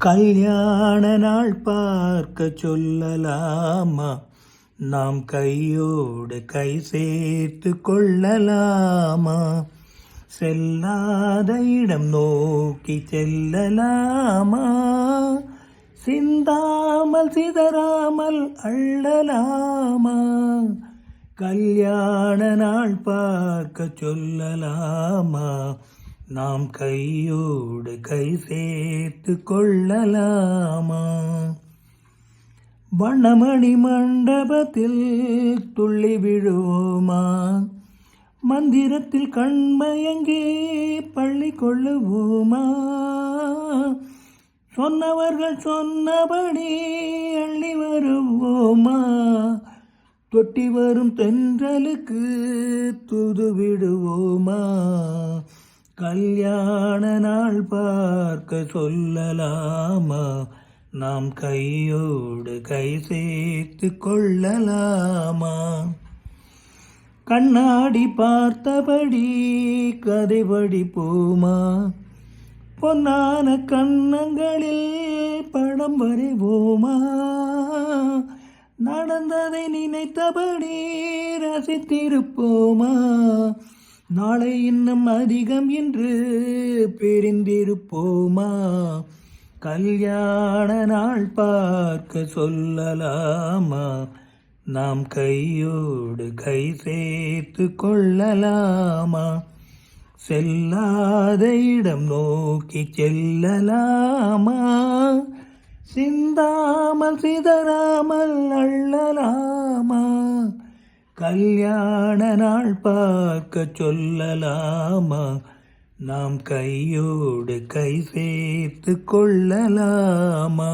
கல்யாண நாள் பார்க்க சொல்லலாமா? நாம் கையோடு கை சேர்த்து கொள்ளலாமா? செல்லாத இடம் நோக்கி செல்லலாமா? சிந்தாமல் சிதறாமல் அள்ளலாமா? கல்யாண நாள் பார்க்க சொல்லலாமா? நாம் கையோடு கை சேர்த்து கொள்ளலாமா? வண்ணமணி மண்டபத்தில் துள்ளி விழுவோமா? மந்திரத்தில் கண்மயங்கி பள்ளி கொள்ளுவோமா? சொன்னவர்கள் சொன்னபடி அள்ளி வருவோமா? தொட்டி வரும் தென்றலுக்கு தூது விடுவோமா? கல்யாண நாள் பார்க்க சொல்லலாமா? நாம் கையோடு கை சேர்த்து கொள்ளலாமா? கண்ணாடி பார்த்தபடி கதை படிப்போமா? பொன்னான கண்ணங்களில் படம் வரைவோமா? நடந்ததை நினைத்தபடி ரசித்திருப்போமா? நாளை இன்னும் அதிகம் என்று பிரிந்திருப்போமா? கல்யாண நாள் பார்க்க சொல்லலாமா? நாம் கையோடு கை சேர்த்து கொள்ளலாமா? செல்லாத இடம் நோக்கி செல்லலாமா? சிந்தாமல் சிதறாமல் அள்ளலாமா? கல்யாண நாள் பார்க்க சொல்லலாமா? நாம் கையோடு கை சேர்த்து கொள்ளலாமா?